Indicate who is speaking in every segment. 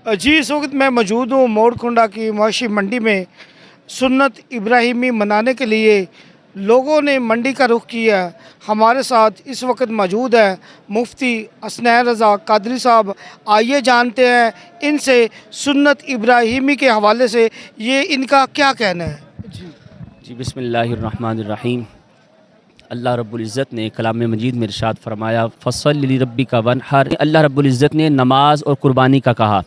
Speaker 1: जी, इस वक्त मैं मौजूद हूँ मोरकुंडा की मवाशी मंडी में। सुन्नत इब्राहिमी मनाने के लिए लोगों ने मंडी का रुख किया। हमारे साथ इस वक्त मौजूद है मुफ्ती हसनैन रज़ा कादरी साहब। आइए जानते हैं इनसे सुन्नत इब्राहिमी के हवाले से ये इनका क्या कहना है।
Speaker 2: जी बिस्मिल्लाहिर्रहमानिर्रहीम। अल्लाह रब्बुल इज़्ज़त ने कलाम मजीद में इरशाद फरमाया फ़स्सल्लि लिरब्बिका वन्हर। अल्लाह रब्बुल इज़्ज़त ने नमाज और कुर्बानी का कहा।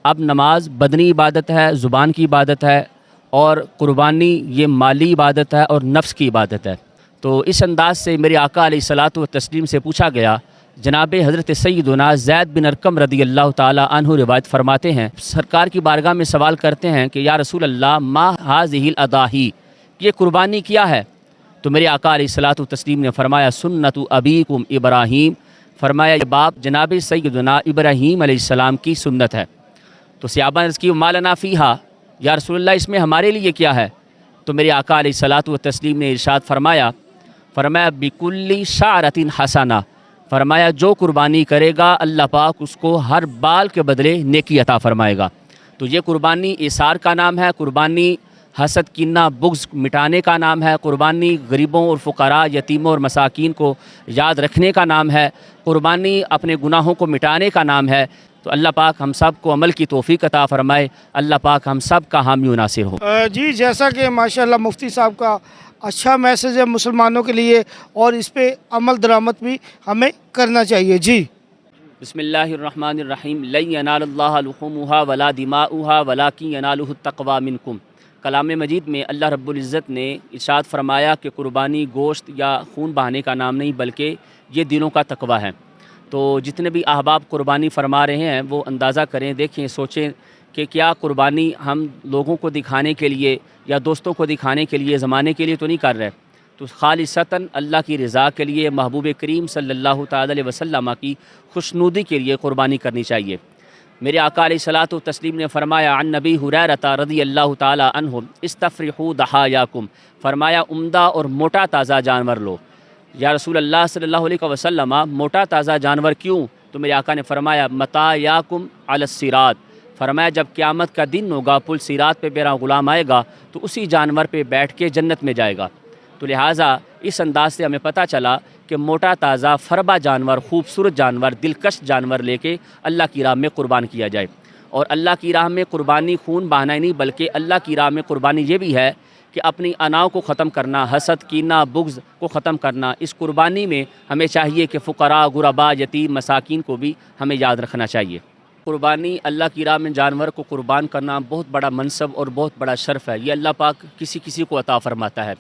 Speaker 2: अब नमाज बदनी इबादत है, ज़ुबान की इबादत है, और कुर्बानी ये माली इबादत है और नफ्स की इबादत है। तो इस अंदाज से मेरे आका अलैहिस्सलातु व तस्लीम से पूछा गया। जनाब हज़रत सय्यदुना ज़ैद बिन अरकम रदी अल्लाह ताला अन्हु रिवायत फरमाते हैं, सरकार की बारगाह में सवाल करते हैं कि या रसूल अल्लाह मा हाज़िहिल अदाही, ये कुर्बानी क्या है? तो मेरे आका अलैहिस्सलातु तस्लीम ने फरमाया सुन्नतु अबीकुम इब्राहीम। फरमाया ये बाप जनाब सय्यदुना इब्राहीम अलैहिस्सलाम की सुन्नत है। तो सहाबा ने अर्ज़ की मालना फ़ीहा, या रसूलल्लाह इसमें हमारे लिए क्या है? तो मेरे आका अलैहिस्सलातु तस्लीम ने इरशाद फरमाया बिकुल्ली शारतिन हसना। फरमाया जो कुर्बानी करेगा अल्लाह पाक उसको हर बाल के बदले नेकी अता फरमाएगा। तो ये कुर्बानी इसार का नाम है, कुर्बानी हसद किन्ना बुग़्ज़ मिटाने का नाम है, कुर्बानी गरीबों और फ़ुक़रा यतीमों और मसाकीन को याद रखने का नाम है, कुर्बानी अपने गुनाहों को मिटाने का नाम है। तो अल्लाह पाक हम सब को अमल की तौफ़ीक़ अता फ़रमाए। अल्लाह पाक हम सब का हामी व नासिर हो।
Speaker 1: जी, जैसा कि माशाल्लाह मुफ्ती साहब का अच्छा मैसेज है मुसलमानों के लिए और इस पे अमल दरामद भी हमें करना चाहिए। जी
Speaker 2: बिस्मिल्लाहिर्रहमानिर्रहीम। लन यनालल्लाह लुहुमुहा वला दिमाउहा वलाकिन यनालुहु तक़वा मिनकुम। कलाम मजीद में अल्लाह रब्बुल इज़्ज़त ने इरशाद फरमाया कि कुर्बानी गोश्त या खून बहाने का नाम नहीं बल्कि ये दिलों का तक़वा है। तो जितने भी अहबाब कुर्बानी फरमा रहे हैं वो अंदाज़ा करें, देखें, सोचें कि क्या कुर्बानी हम लोगों को दिखाने के लिए या दोस्तों को दिखाने के लिए, ज़माने के लिए तो नहीं कर रहे। तो खालिसतन अल्लाह की रज़ा के लिए, महबूब करीम सल्लल्लाहु ताला अलैहि वसल्लम की खुशनुदी के लिए कुर्बानी करनी चाहिए। मेरे आका अलैहिस्सलातु तस्लीम ने फरमाया अन नबी हुरैरा रज़ियल्लाहु ताला अन्हु इस्तफ़रिहू दहायाकुम। फरमाया उम्दा और मोटा ताज़ा जानवर लो। या रसूल अल्लाह सल्लल्लाहु अलैहि वसल्लम मोटा ताज़ा जानवर क्यों? तो मेरे आका ने फरमाया मतायाकुम अलस्सिरात। फरमाया जब क़यामत का दिन होगा, पुल सिरात पे मेरा ग़ुलाम आएगा तो उसी जानवर पे बैठ के जन्नत में जाएगा। तो लिहाजा इस अंदाज से हमें पता चला कि मोटा ताज़ा फरबा जानवर, खूबसूरत जानवर, दिलकश जानवर लेके अल्लाह की राह में कुर्बान किया जाए। और अल्लाह की राह में कुर्बानी खून बहाना ही नहीं बल्कि अल्लाह की राह में कुर्बानी ये भी है कि अपनी अनाओं को ख़त्म करना, हसद कीना बुग़्ज़ को ख़त्म करना। इस कुर्बानी में हमें चाहिए कि फ़ुक़रा गुरबा यतीम मसाकीन को भी हमें याद रखना चाहिए। कुर्बानी अल्लाह की राह में जानवर को कुर्बान करना बहुत बड़ा मनसब और बहुत बड़ा शर्फ़ है। ये अल्लाह पाक किसी किसी को अता फ़रमाता है।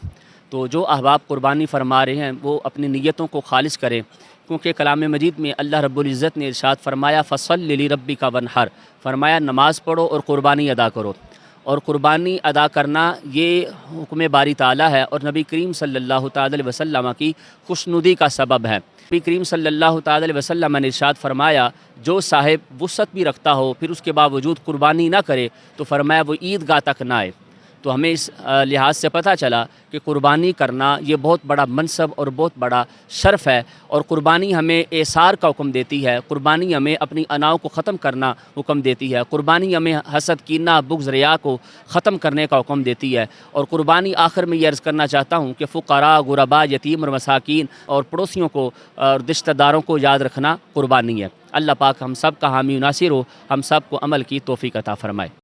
Speaker 2: तो जो अहबाब कुर्बानी फरमा रहे हैं वो अपनी नीयतों को खालिस करें, क्योंकि कलाम मजीद में अल्लाह रब्बुल इज़्ज़त ने इरशाद फरमाया फ़स्सल्लि लिरब्बिका वन्हर। फरमाया नमाज पढ़ो और कुर्बानी अदा करो। और कुर्बानी अदा करना ये हुक्म बारी ताला है और नबी करीम सल्लल्लाहु ताला अलैहि वसल्लम की खुशनुदी का सबब है। नबी करीम सल्लल्लाहु ताला अलैहि वसल्लम ने इरशाद फरमाया जो साहिब वुसअत भी रखता हो फिर उसके बावजूद कुर्बानी ना करे तो फरमाया वो ईदगाह तक ना आए। तो हमें इस लिहाज से पता चला कि कुर्बानी करना ये बहुत बड़ा मनसब और बहुत बड़ा शर्फ़ है। और कुर्बानी हमें एसार का हुक्म देती है, कुर्बानी हमें अपनी अनाओं को ख़त्म करना हुक्म देती है, कुर्बानी हमें हसद कीना बुग़्ज़ रिया को ख़त्म करने का हुक्म देती है। और कुर्बानी आखिर में ये अर्ज़ करना चाहता हूँ कि फ़ुक़रा गुरबा यतीम और मसाकीन और पड़ोसियों को और रिश्तेदारों को याद रखना कुर्बानी है। अल्लाह पाक हम सब का हामी नासिर हो, हम सब को अमल की तौफ़ीक़ अता फ़रमाए।